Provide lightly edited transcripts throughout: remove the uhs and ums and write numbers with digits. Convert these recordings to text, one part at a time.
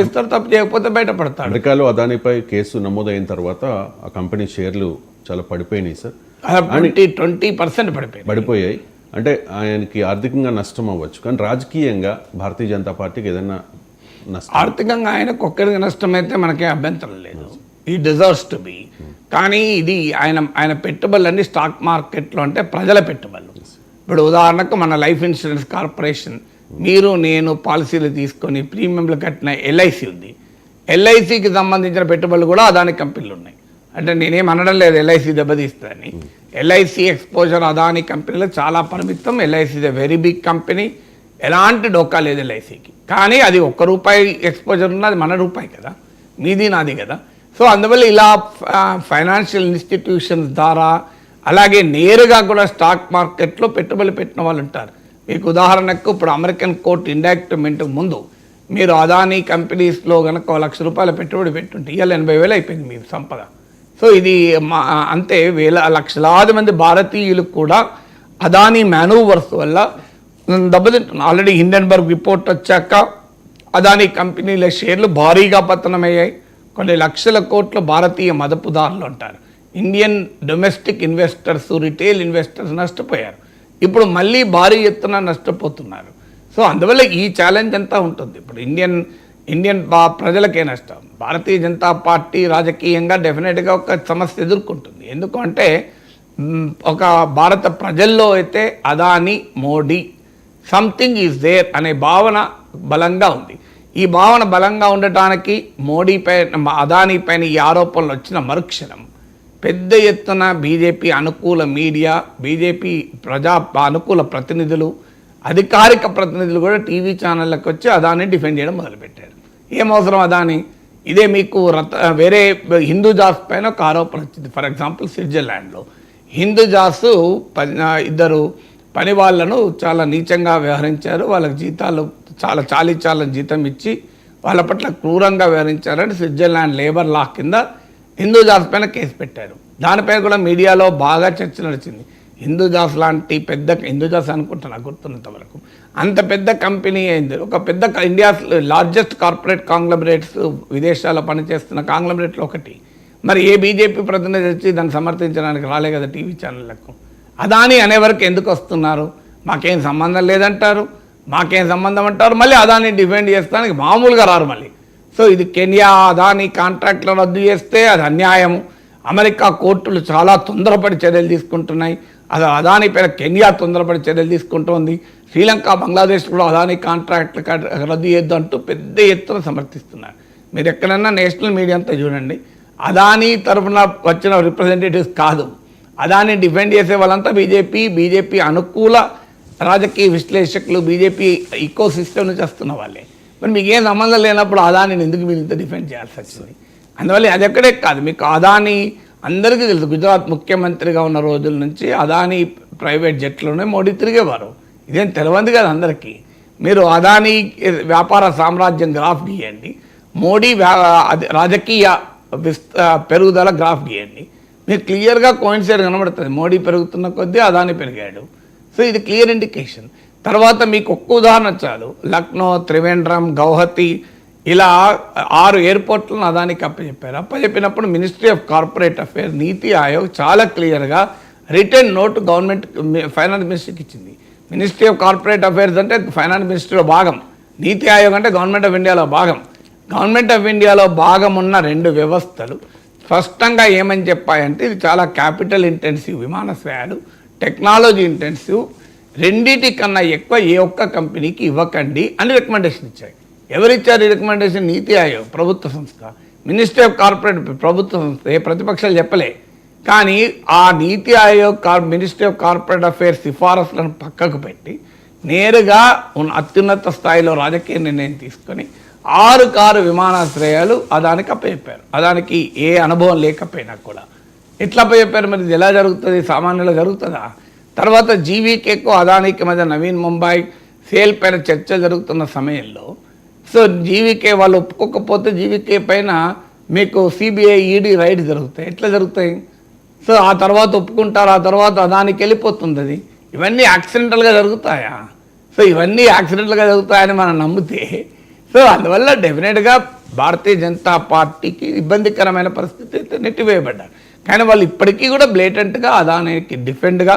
ఇస్తారు, తప్పు చేయకపోతే బయటపడతాడు. అమెరికాలో అదానిపై కేసు నమోదైన తర్వాత ఆ కంపెనీ షేర్లు చాలా పడిపోయినాయి సార్. 20% పడిపోయాయి. అంటే ఆయనకి ఆర్థికంగా నష్టం అవ్వచ్చు, కానీ రాజకీయంగా భారతీయ జనతా పార్టీకి ఏదైనా నష్టం? ఆర్థికంగా ఆయనకు ఒక్కరికి నష్టమైతే మనకే అభ్యంతరం లేదు, ఈ డిజర్వ్స్ టు బి. కానీ ఇది ఆయన పెట్టుబడులన్నీ స్టాక్ మార్కెట్లో అంటే ప్రజల పెట్టుబడులు. ఇప్పుడు ఉదాహరణకు మన లైఫ్ ఇన్సూరెన్స్ కార్పొరేషన్, మీరు నేను పాలసీలు తీసుకొని ప్రీమియంలు కట్టిన ఎల్ఐసి ఉంది. ఎల్ఐసికి సంబంధించిన పెట్టుబడులు కూడా అదాని కంపెనీలు ఉన్నాయి. అంటే నేనేం అనడం లేదు ఎల్ఐసి దెబ్బతీస్తుందని. ఎల్ఐసి ఎక్స్పోజర్ అదాని కంపెనీలో చాలా పరిమితం. LIC is a very big company, ఎలాంటి డోకా లేదు ఎల్ఐసికి. కానీ అది ₹1 ఎక్స్పోజర్ ఉన్నది మన రూపాయి కదా, మీది నాది కదా. సో అందువల్ల ఇలా ఫైనాన్షియల్ ఇన్స్టిట్యూషన్స్ ద్వారా అలాగే నేరుగా కూడా స్టాక్ మార్కెట్లో పెట్టుబడులు పెట్టిన వాళ్ళు ఉంటారు. మీకు ఉదాహరణకు ఇప్పుడు అమెరికన్ కోర్టు ఇండక్ట్మెంట్కు ముందు మీరు అదానీ కంపెనీస్లో కనుక ₹1,00,000 పెట్టుబడి పెట్టుంటే ఇవాళ 80,000 అయిపోయింది మీ సంపద. సో ఇది అంతే, లక్షలాది మంది భారతీయులు కూడా అదానీ మేనూవర్స్ వల్ల దెబ్బతింటున్నారు. ఆల్రెడీ హిండెన్బర్గ్ రిపోర్ట్ వచ్చాక అదానీ కంపెనీల షేర్లు భారీగా పతనమయ్యాయి. కొన్ని లక్షల కోట్ల భారతీయ మదుపుదారులు ఉంటారు. Indian domestic investors, retail investors నష్టపోయారు. ఇప్పుడు మళ్ళీ భారీ ఎత్తున నష్టపోతున్నారు. సో అందువల్ల ఈ ఛాలెంజ్ అంతా ఉంటుంది. ఇప్పుడు ఇండియన్ ప్రజలకే నష్టం. భారతీయ జనతా పార్టీ రాజకీయంగా డెఫినెట్గా ఒక సమస్య ఎదుర్కొంటుంది. ఎందుకంటే ఒక భారత ప్రజల్లో అయితే Adani Modi something is there అనే భావన బలంగా ఉంది. ఈ భావన బలంగా ఉండటానికి మోడీ పైన, అదానీ పైన ఈ ఆరోపణలు వచ్చిన మరుక్షణం పెద్ద ఎత్తున బీజేపీ అనుకూల మీడియా, బీజేపీ అనుకూల ప్రతినిధులు, అధికారిక ప్రతినిధులు కూడా టీవీ ఛానళ్ళకి వచ్చి అదానీ డిఫెండ్ చేయడం మొదలుపెట్టారు. ఏం అవసరం అదానీ? ఇదే మీకు వేరే హిందూజాస్ పైన ఒక ఆరోపణ వచ్చింది. ఫర్ ఎగ్జాంపుల్ స్విట్జర్లాండ్లో హిందూజాస్ 2 పని వాళ్ళను చాలా నీచంగా వ్యవహరించారు. వాళ్ళకి జీతాలు చాలా జీతం ఇచ్చి వాళ్ళ పట్ల క్రూరంగా వ్యవహరించారని స్విట్జర్లాండ్ లేబర్ లా కింద హిందూజాస్ పైన కేసు పెట్టారు. దానిపైన కూడా మీడియాలో బాగా చర్చ నడిచింది. హిందూజాస్ లాంటి పెద్ద, హిందూజాస్ అనుకుంటున్నా గుర్తున్నంత వరకు, అంత పెద్ద కంపెనీ అయింది. ఒక పెద్ద ఇండియా లార్జెస్ట్ కార్పొరేట్ కాంగ్లమరేట్స్, విదేశాల్లో పనిచేస్తున్న కాంగ్లమరేట్లో ఒకటి. మరి ఏ బీజేపీ ప్రతినిధి వచ్చి దాన్ని సమర్థించడానికి రాలే కదా టీవీ ఛానళ్లకు. అదానీ అనేవరకు ఎందుకు వస్తున్నారు? మాకేం సంబంధం లేదంటారు, మాకేం సంబంధం అంటారు, మళ్ళీ అదానీ డిఫెండ్ చేస్తానికి మామూలుగా రారు మళ్ళీ. సో ఇది కెన్యా అదానీ కాంట్రాక్ట్లో రద్దు చేస్తే అది అన్యాయము. అమెరికా కోర్టులు చాలా తొందరపడి చర్యలు తీసుకుంటున్నాయి. అదానీ పైన కెన్యా తొందరపడి చర్యలు తీసుకుంటోంది. శ్రీలంక, బంగ్లాదేశ్ కూడా అదానీ కాంట్రాక్ట్లు రద్దు చేయొద్దు అంటూ పెద్ద ఎత్తున సమర్థిస్తున్నారు. మీరు ఎక్కడన్నా నేషనల్ మీడియా అంతా చూడండి, అదానీ తరఫున వచ్చిన రిప్రజెంటేటివ్స్ కాదు, అదానీ డిఫెండ్ చేసే వాళ్ళంతా బీజేపీ అనుకూల రాజకీయ విశ్లేషకులు, బీజేపీ ఈకో సిస్టమ్ నుంచి వస్తున్న వాళ్ళే. మరి మీకు ఏం సంబంధం లేనప్పుడు అదానీని ఎందుకు మీరు ఇంత డిఫెండ్ చేయాల్సి వచ్చింది? అందువల్ల అది ఎక్కడే కాదు, మీకు అదానీ అందరికీ తెలుసు. గుజరాత్ ముఖ్యమంత్రిగా ఉన్న రోజుల నుంచి అదానీ ప్రైవేట్ జట్లోనే మోడీ తిరిగేవారు. ఇదేం తెలియదు కదా అందరికీ. మీరు అదానీ వ్యాపార సామ్రాజ్యం గ్రాఫ్ గీయండి, మోడీ రాజకీయ పెరుగుదల గ్రాఫ్ గీయండి, మీకు క్లియర్గా కోయిన్సైడ్ కనబడుతుంది. మోడీ పెరుగుతున్న కొద్దీ అదానీ పెరిగాడు. సో ఇది క్లియర్ ఇండికేషన్. తర్వాత మీకు ఒక్క ఉదాహరణ చాలు, లక్నో, త్రివేంద్రం, గౌహతి ఇలా 6 ఎయిర్పోర్ట్లను అదానికి అప్పచెప్పారు. అప్పచెప్పినప్పుడు మినిస్ట్రీ ఆఫ్ కార్పొరేట్ అఫేర్స్, నీతి ఆయోగ్ చాలా క్లియర్గా రిటర్న్ నోట్ గవర్నమెంట్ ఫైనాన్స్ మినిస్ట్రీకి ఇచ్చింది. మినిస్ట్రీ ఆఫ్ కార్పొరేట్ అఫేర్స్ అంటే ఫైనాన్స్ మినిస్ట్రీలో భాగం, నీతి ఆయోగ్ అంటే గవర్నమెంట్ ఆఫ్ ఇండియాలో భాగం. గవర్నమెంట్ ఆఫ్ ఇండియాలో భాగం ఉన్న 2 వ్యవస్థలు స్పష్టంగా ఏమని చెప్పాయంటే ఇది చాలా క్యాపిటల్ ఇంటెన్సివ్, విమానాశ్రయాలు టెక్నాలజీ ఇంటెన్సివ్, రెండిటికన్నా ఎక్కువ ఏ ఒక్క కంపెనీకి ఇవ్వకండి అని రికమెండేషన్ ఇచ్చాయి. ఎవరిచ్చారు ఈ రికమెండేషన్? నీతి ఆయోగ్, ప్రభుత్వ సంస్థ. మినిస్ట్రీ ఆఫ్ కార్పొరేట్, ప్రభుత్వ సంస్థ, ఏ ప్రతిపక్షాలు చెప్పలే. కానీ ఆ NITI Aayog, ministry of corporate affairs సిఫారసులను పక్కకు పెట్టి నేరుగా అత్యున్నత స్థాయిలో రాజకీయ నిర్ణయం తీసుకొని 6 విమానాశ్రయాలు అదానికి అప్పచెప్పారు. అదానికి ఏ అనుభవం లేకపోయినా కూడా ఎట్లా అప్పచెప్పారు? మరి ఇది ఎలా జరుగుతుంది? సామాన్యులు జరుగుతుందా? తర్వాత జీవీకేకు అదానికి మధ్య నవీన్ ముంబై సేల్ పైన చర్చ జరుగుతున్న సమయంలో, సో జీవీకే వాళ్ళు ఒప్పుకోకపోతే జీవీకే పైన మీకు సిబిఐ, ఈడీ రైడ్ జరుగుతాయి. ఎట్లా జరుగుతాయి? సో ఆ తర్వాత ఒప్పుకుంటారు, ఆ తర్వాత అదానికి వెళ్ళిపోతుంది. అది ఇవన్నీ యాక్సిడెంటల్గా జరుగుతాయా? సో ఇవన్నీ యాక్సిడెంటల్గా జరుగుతాయని మనం నమ్మితే, సో సో అందువల్ల డెఫినెట్గా భారతీయ జనతా పార్టీకి ఇబ్బందికరమైన పరిస్థితి అయితే నెట్టివేయబడ్డారు. కానీ వాళ్ళు ఇప్పటికీ కూడా బ్లేటెంట్గా అదానికి డిఫెండ్గా,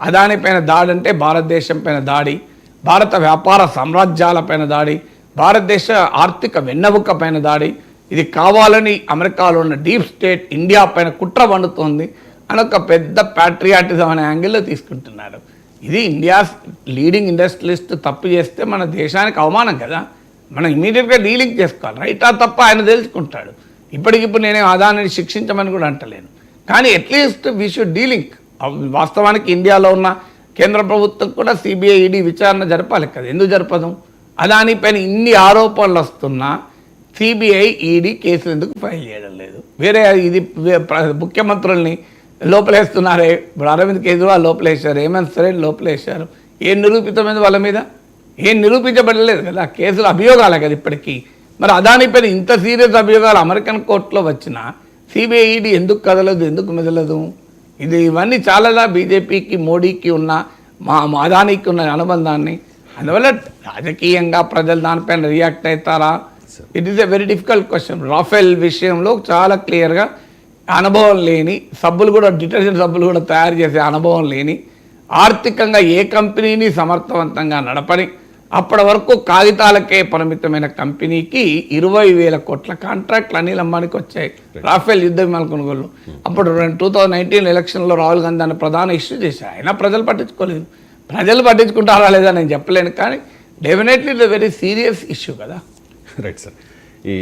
అదాని పైన దాడి అంటే భారతదేశం పైన దాడి, భారత వ్యాపార సామ్రాజ్యాల పైన దాడి, భారతదేశ ఆర్థిక వెన్నెముక పైన దాడి, ఇది కావాలని అమెరికాలో ఉన్న డీప్ స్టేట్ ఇండియా పైన కుట్ర వండుతోంది అని ఒక పెద్ద ప్యాట్రియాటిజం అనే యాంగిల్లో తీసుకుంటున్నారు. ఇది ఇండియా లీడింగ్ ఇండస్ట్రియలిస్ట్ తప్పు చేస్తే మన దేశానికి అవమానం కదా, మనం ఇమీడియట్గా డీలింగ్ చేసుకోవాలి. రైటా తప్ప ఆయన తెలుసుకుంటాడు. ఇప్పటికిప్పుడు నేనే అదానిని శిక్షించమని కూడా అంటలేను, కానీ అట్లీస్ట్ వీ షుడ్ డీలింగ్. వాస్తవానికి ఇండియాలో ఉన్న కేంద్ర ప్రభుత్వం కూడా సిబిఐ ఈడీ విచారణ జరపాలి కదా, ఎందుకు జరపదు? అదాని పైన ఇన్ని ఆరోపణలు వస్తున్నా సిబిఐ ఈడీ కేసులు ఎందుకు ఫైల్ చేయడం లేదు? వేరే ఇది ముఖ్యమంత్రుల్ని లోపలేస్తున్నారే, ఇప్పుడు అరవింద్ కేజ్రీవాల్ లోపలేశారు, హేమంత్ సోరెన్ లోపలేశారు. ఏం నిరూపితమైంది వాళ్ళ మీద? ఏం నిరూపించబడలేదు కదా, కేసులు అభియోగాలే కదా ఇప్పటికీ. మరి అదాని పైన ఇంత సీరియస్ అభియోగాలు అమెరికన్ కోర్టులో వచ్చినా సిబిఐ ఈడీ ఎందుకు కదలదు, ఎందుకు మెదలదు? ఇవన్నీ చాలా బీజేపీకి మోడీకి ఉన్న మా అదానికి ఉన్న అనుబంధాన్ని. అందువల్ల రాజకీయంగా ప్రజలు దానిపైన రియాక్ట్ అవుతారా? It is a very difficult question. Rafale విషయంలో చాలా క్లియర్గా అనుభవం లేని సబ్బులు కూడా, డిటర్జెంట్ సబ్బులు కూడా తయారు చేసే అనుభవం లేని, ఆర్థికంగా ఏ కంపెనీని సమర్థవంతంగా నడపని, అప్పటి వరకు కాగితాలకే పరిమితమైన కంపెనీకి 20,000 కోట్ల కాంట్రాక్ట్లు అనిల్ అంబానీకి వచ్చాయి రాఫెల్ యుద్ధ విమానాల కొనుగోలు. అప్పుడు 2019 ఎలక్షన్లో రాహుల్ గాంధీ దాన్ని ప్రధాన ఇష్యూ చేశారు. అయినా ప్రజలు పట్టించుకోలేదు. ప్రజలు పట్టించుకుంటారా లేదా నేను చెప్పలేను, కానీ definitely it's a very serious issue కదా. Right sir. ఈ